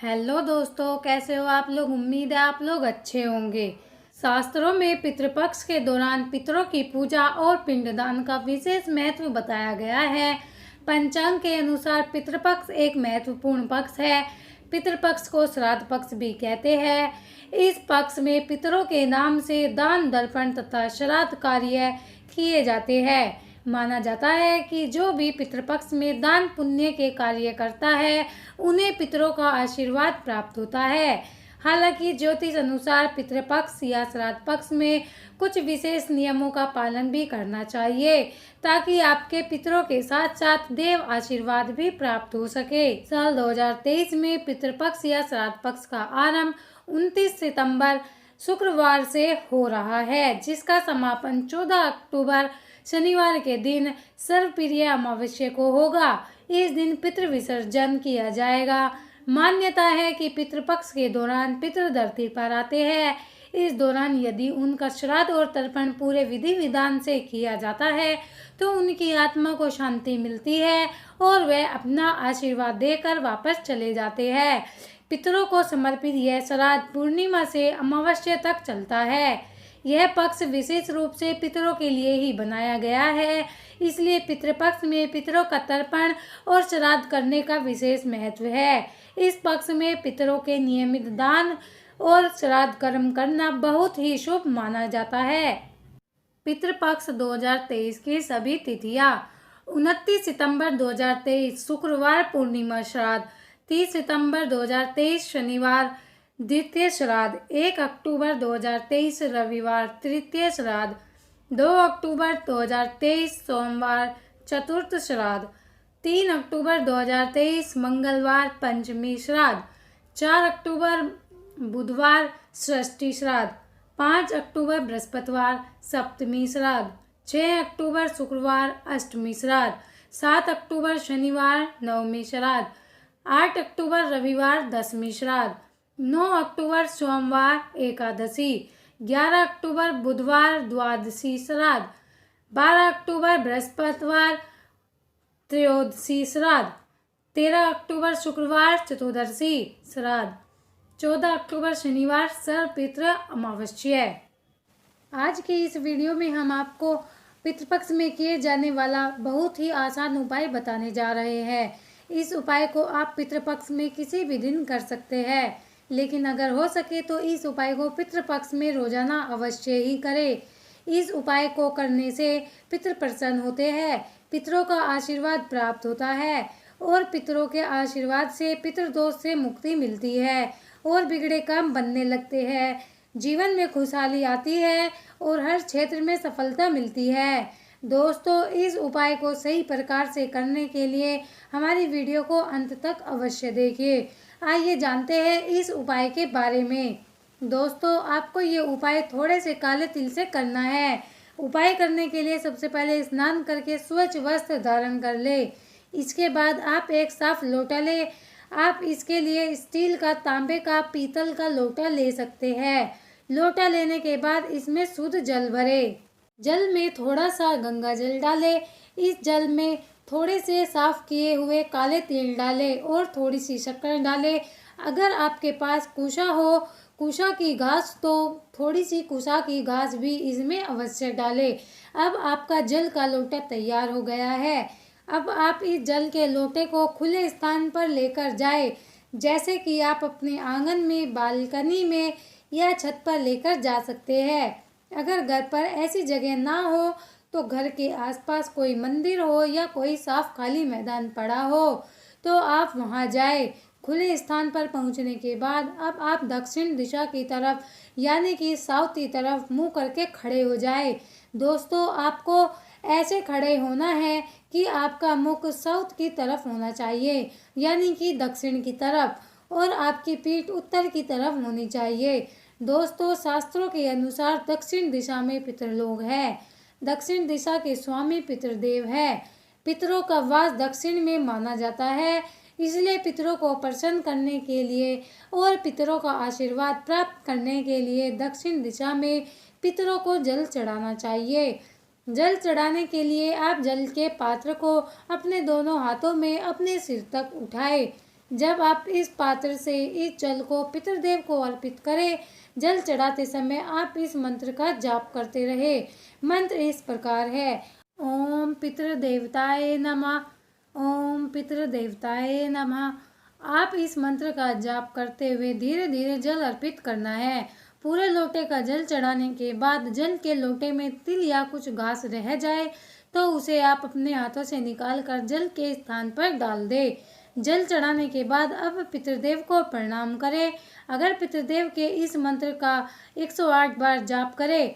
Hello दोस्तों, कैसे हो आप लोग। उम्मीद है आप लोग अच्छे होंगे। शास्त्रों में पितृपक्ष के दौरान पितरों की पूजा और पिंडदान का विशेष महत्व बताया गया है। पंचांग के अनुसार पितृपक्ष एक महत्वपूर्ण पक्ष है। पितृपक्ष को श्राद्ध पक्ष भी कहते हैं। इस पक्ष में पितरों के नाम से दान दर्पण तथा श्राद्ध कार्य किए जाते हैं। माना जाता है कि जो भी पितृपक्ष में दान पुण्य के कार्य करता है उन्हें पितरों का आशीर्वाद प्राप्त होता है। हालांकि ज्योतिष अनुसार पितृपक्ष या श्राद्ध पक्ष में कुछ विशेष नियमों का पालन भी करना चाहिए ताकि आपके पितरों के साथ साथ देव आशीर्वाद भी प्राप्त हो सके। साल 2023 में पितृपक्ष या श्राद्ध पक्ष का आरंभ 29 सितंबर शुक्रवार से हो रहा है, जिसका समापन 14 अक्टूबर शनिवार के दिन सर्वप्रिय अमावस्या को होगा। इस दिन पितृ विसर्जन किया जाएगा। मान्यता है कि पितृपक्ष के दौरान पितृ धरती पर आते हैं। इस दौरान यदि उनका श्राद्ध और तर्पण पूरे विधि विधान से किया जाता है तो उनकी आत्मा को शांति मिलती है और वे अपना आशीर्वाद देकर वापस चले जाते हैं। पितरों को समर्पित यह श्राद्ध पूर्णिमा से अमावस्या तक चलता है। यह पक्ष विशेष रूप से पितरों के लिए ही बनाया गया है, इसलिए पितृपक्ष में पितरों का तर्पण और श्राद्ध करने का विशेष महत्व है। इस पक्ष में पितरों के नियमित दान और श्राद्ध कर्म करना बहुत ही शुभ माना जाता है। पितृपक्ष 2023 की सभी तिथियां: 29 सितंबर 2023 शुक्रवार पूर्णिमा श्राद्ध, 30 सितंबर 2023 शनिवार द्वितीय श्राद्ध, 1 अक्टूबर 2023 रविवार तृतीय श्राद्ध, 2 अक्टूबर 2023 सोमवार चतुर्थ श्राद्ध, 3 अक्टूबर 2023 मंगलवार पंचमी श्राद्ध, 4 अक्टूबर बुधवार षष्ठी श्राद्ध, 5 अक्टूबर बृहस्पतिवार सप्तमी श्राद्ध, 6 अक्टूबर शुक्रवार अष्टमी श्राद्ध, 7 अक्टूबर शनिवार नवमी श्राद्ध, 8 अक्टूबर रविवार दसवीं श्राद्ध, 9 अक्टूबर सोमवार एकादशी, 11 अक्टूबर बुधवार द्वादशी श्राद्ध, 12 अक्टूबर बृहस्पतिवार त्रयोदशी श्राद्ध, 13 अक्टूबर शुक्रवार चतुर्दशी श्राद्ध, 14 अक्टूबर शनिवार सर्वपितृ अमावस्या। आज की इस वीडियो में हम आपको पितृपक्ष में किए जाने वाला बहुत ही आसान उपाय बताने जा रहे हैं। इस उपाय को आप पितृपक्ष में किसी भी दिन कर सकते हैं, लेकिन अगर हो सके तो इस उपाय को पितृपक्ष में रोजाना अवश्य ही करें। इस उपाय को करने से पितृ प्रसन्न होते हैं, पितरों का आशीर्वाद प्राप्त होता है और पितरों के आशीर्वाद से पितृदोष से मुक्ति मिलती है और बिगड़े काम बनने लगते हैं। जीवन में खुशहाली आती है और हर क्षेत्र में सफलता मिलती है। दोस्तों, इस उपाय को सही प्रकार से करने के लिए हमारी वीडियो को अंत तक अवश्य देखिए। आइए जानते हैं इस उपाय के बारे में। दोस्तों, आपको ये उपाय थोड़े से काले तिल से करना है। उपाय करने के लिए सबसे पहले स्नान करके स्वच्छ वस्त्र धारण कर ले। इसके बाद आप एक साफ लोटा ले। आप इसके लिए स्टील का, तांबे का, पीतल का लोटा ले सकते हैं। लोटा लेने के बाद इसमें शुद्ध जल भरे। जल में थोड़ा सा गंगा जल डाले। इस जल में थोड़े से साफ किए हुए काले तिल डालें और थोड़ी सी शक्कर डालें। अगर आपके पास कुशा हो, कुशा की घास, तो थोड़ी सी कुशा की घास भी इसमें अवश्य डालें। अब आपका जल का लोटा तैयार हो गया है। अब आप इस जल के लोटे को खुले स्थान पर लेकर जाए, जैसे कि आप अपने आंगन में, बालकनी में या छत पर लेकर जा सकते हैं। अगर घर पर ऐसी जगह ना हो तो घर के आसपास कोई मंदिर हो या कोई साफ खाली मैदान पड़ा हो तो आप वहां जाए। खुले स्थान पर पहुंचने के बाद अब आप दक्षिण दिशा की तरफ यानी कि साउथ की तरफ मुंह करके खड़े हो जाए। दोस्तों, आपको ऐसे खड़े होना है कि आपका मुख साउथ की तरफ होना चाहिए यानी कि दक्षिण की तरफ, और आपकी पीठ उत्तर की तरफ होनी चाहिए। दोस्तों, शास्त्रों के अनुसार दक्षिण दिशा में पितृलोक है। दक्षिण दिशा के स्वामी पितृदेव है। पितरों का वास दक्षिण में माना जाता है, इसलिए पितरों को प्रसन्न करने के लिए और पितरों का आशीर्वाद प्राप्त करने के लिए दक्षिण दिशा में पितरों को जल चढ़ाना चाहिए। जल चढ़ाने के लिए आप जल के पात्र को अपने दोनों हाथों में अपने सिर तक उठाएं। जब आप इस पात्र से इस जल को पितृदेव को अर्पित करें, जल चढ़ाते समय आप इस मंत्र का जाप करते रहे। मंत्र इस प्रकार है: ओम पितृदेवताय नमः, ओम पितृदेवताय नमः। आप इस मंत्र का जाप करते हुए धीरे धीरे जल अर्पित करना है। पूरे लोटे का जल चढ़ाने के बाद जल के लोटे में तिल या कुछ घास रह जाए तो उसे आप अपने हाथों से निकाल कर जल के स्थान पर डाल दें। जल चढ़ाने के बाद अब पितृदेव को प्रणाम करें। अगर पितृदेव के इस मंत्र का 108 बार जाप करें।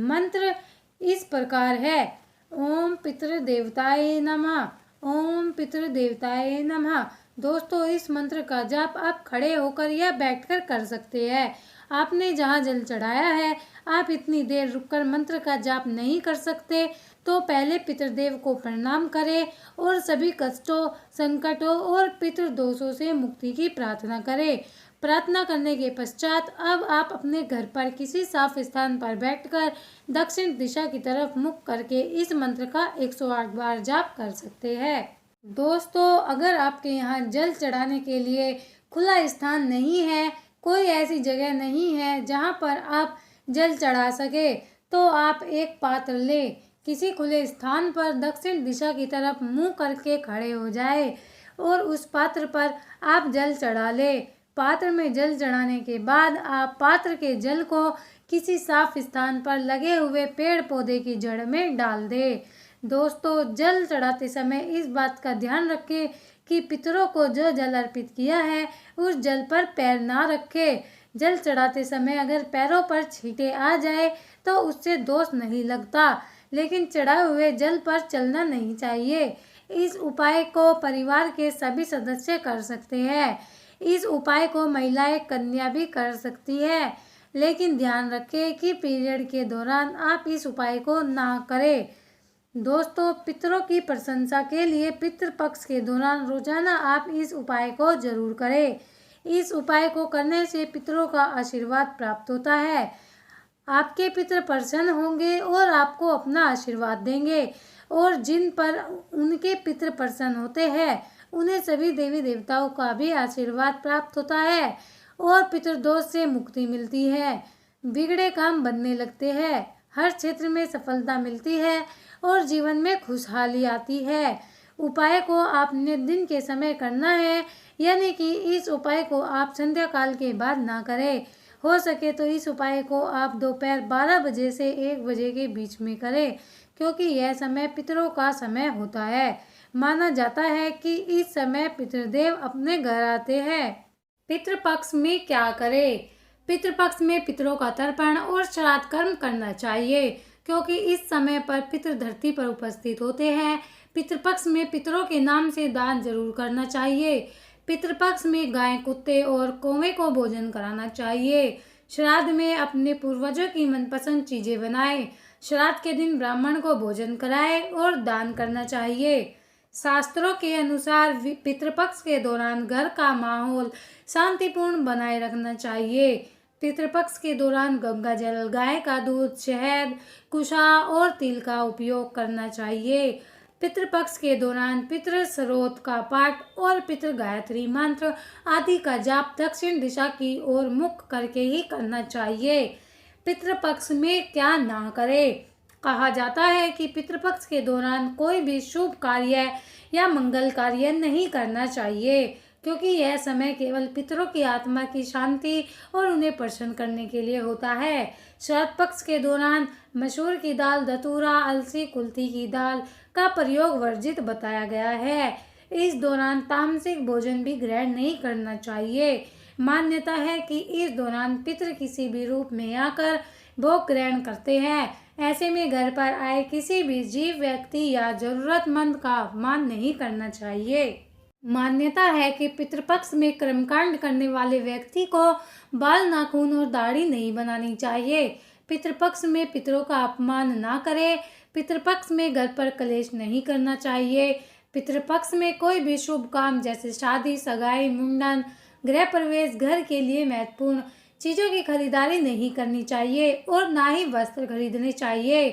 मंत्र इस प्रकार है: ओम पितृदेवताय नमः, ओम पितृदेवताय नमः। दोस्तों, इस मंत्र का जाप आप खड़े होकर या बैठकर कर सकते हैं। आपने जहाँ जल चढ़ाया है आप इतनी देर रुककर मंत्र का जाप नहीं कर सकते तो पहले पितृदेव को प्रणाम करें और सभी कष्टों, संकटों और पितृदोषों से मुक्ति की प्रार्थना करें। प्रार्थना करने के पश्चात अब आप अपने घर पर किसी साफ स्थान पर बैठकर दक्षिण दिशा की तरफ मुख करके इस मंत्र का 108 बार जाप कर सकते हैं। दोस्तों, अगर आपके यहाँ जल चढ़ाने के लिए खुला स्थान नहीं है, कोई ऐसी जगह नहीं है जहाँ पर आप जल चढ़ा सके, तो आप एक पात्र लें। किसी खुले स्थान पर दक्षिण दिशा की तरफ मुंह करके खड़े हो जाए और उस पात्र पर आप जल चढ़ा लें। पात्र में जल चढ़ाने के बाद आप पात्र के जल को किसी साफ स्थान पर लगे हुए पेड़ पौधे की जड़ में डाल दें। दोस्तों, जल चढ़ाते समय इस बात का ध्यान रखें कि पितरों को जो जल अर्पित किया है उस जल पर पैर ना रखें। जल चढ़ाते समय अगर पैरों पर छींटे आ जाए तो उससे दोष नहीं लगता, लेकिन चढ़ाए हुए जल पर चलना नहीं चाहिए। इस उपाय को परिवार के सभी सदस्य कर सकते हैं। इस उपाय को महिलाएं, कन्या भी कर सकती है, लेकिन ध्यान रखें कि पीरियड के दौरान आप इस उपाय को ना करें। दोस्तों, पितरों की प्रशंसा के लिए पितृपक्ष के दौरान रोजाना आप इस उपाय को जरूर करें। इस उपाय को करने से पितरों का आशीर्वाद प्राप्त होता है। आपके पितर प्रसन्न होंगे और आपको अपना आशीर्वाद देंगे और जिन पर उनके पितर प्रसन्न होते हैं उन्हें सभी देवी देवताओं का भी आशीर्वाद प्राप्त होता है और पितृदोष से मुक्ति मिलती है। बिगड़े काम बनने लगते हैं, हर क्षेत्र में सफलता मिलती है और जीवन में खुशहाली आती है। उपाय को आपने दिन के समय करना है, यानी कि इस उपाय को आप संध्या काल के बाद ना करें। हो सके तो इस उपाय को आप दोपहर 12 बजे से 1 बजे के बीच में करें, क्योंकि यह समय पितरों का समय होता है। माना जाता है कि इस समय पितृदेव अपने घर आते हैं। पितृपक्ष में क्या करें? पितृपक्ष में पितरों का तर्पण और श्राद्ध कर्म करना चाहिए, क्योंकि इस समय पर पितृ धरती पर उपस्थित होते हैं। पितृपक्ष में पितरों के नाम से दान जरूर करना चाहिए। पितृपक्ष में गाय, कुत्ते और कौवे को भोजन कराना चाहिए। श्राद्ध में अपने पूर्वजों की मनपसंद चीजें बनाएं। श्राद्ध के दिन ब्राह्मण को भोजन कराएं और दान करना चाहिए। शास्त्रों के अनुसार पितृपक्ष के दौरान घर का माहौल शांतिपूर्ण बनाए रखना चाहिए। पितृपक्ष के दौरान गंगा जल, गाय का दूध, शहद, कुशा और तिल का उपयोग करना चाहिए। पितृपक्ष के दौरान पितृ स्रोत का पाठ और पितृ गायत्री मंत्र आदि का जाप दक्षिण दिशा की ओर मुख करके ही करना चाहिए। पितृपक्ष में क्या ना करें? कहा जाता है कि पितृपक्ष के दौरान कोई भी शुभ कार्य या मंगल कार्य नहीं करना चाहिए, क्योंकि यह समय केवल पितरों की आत्मा की शांति और उन्हें प्रसन्न करने के लिए होता है। श्राद्ध पक्ष के दौरान मसूर की दाल, धतूरा, अलसी, कुल्थी की दाल का प्रयोग वर्जित बताया गया है। इस दौरान तामसिक भोजन भी ग्रहण नहीं करना चाहिए। मान्यता है कि इस दौरान पितृ किसी भी रूप में आकर भोग ग्रहण करते हैं। ऐसे में घर पर आए किसी भी जीव, व्यक्ति या जरूरतमंद का अपमान नहीं करना चाहिए। मान्यता है कि पितृपक्ष में कर्मकांड करने वाले व्यक्ति को बाल, नाखून और दाढ़ी नहीं बनानी चाहिए। पितृपक्ष में पितरों का अपमान ना करें। पितृपक्ष में घर पर कलेश नहीं करना चाहिए। पितृपक्ष में कोई भी शुभ काम जैसे शादी, सगाई, मुंडन, गृह प्रवेश, घर के लिए महत्वपूर्ण चीज़ों की खरीदारी नहीं करनी चाहिए और ना ही वस्त्र खरीदने चाहिए।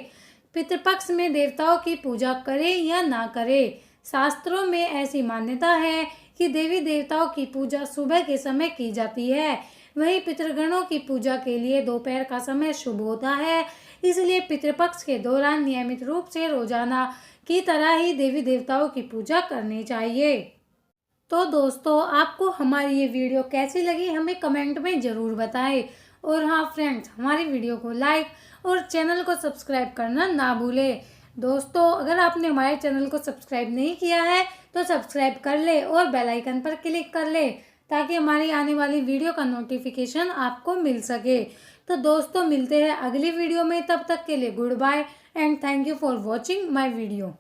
पितृपक्ष में देवताओं की पूजा करें या ना करें, शास्त्रों में ऐसी मान्यता है कि देवी देवताओं की पूजा सुबह के समय की जाती है, वहीं पितृगणों की पूजा के लिए दोपहर का समय शुभ होता है। इसलिए पितृपक्ष के दौरान नियमित रूप से रोजाना की तरह ही देवी देवताओं की पूजा करनी चाहिए। तो दोस्तों, आपको हमारी ये वीडियो कैसी लगी हमें कमेंट में ज़रूर बताएं। और हाँ फ्रेंड्स, हमारी वीडियो को लाइक और चैनल को सब्सक्राइब करना ना भूलें। दोस्तों, अगर आपने हमारे चैनल को सब्सक्राइब नहीं किया है तो सब्सक्राइब कर ले और बेल आइकन पर क्लिक कर ले, ताकि हमारी आने वाली वीडियो का नोटिफिकेशन आपको मिल सके। तो दोस्तों, मिलते हैं अगली वीडियो में, तब तक के लिए goodbye and thank you for watching my video.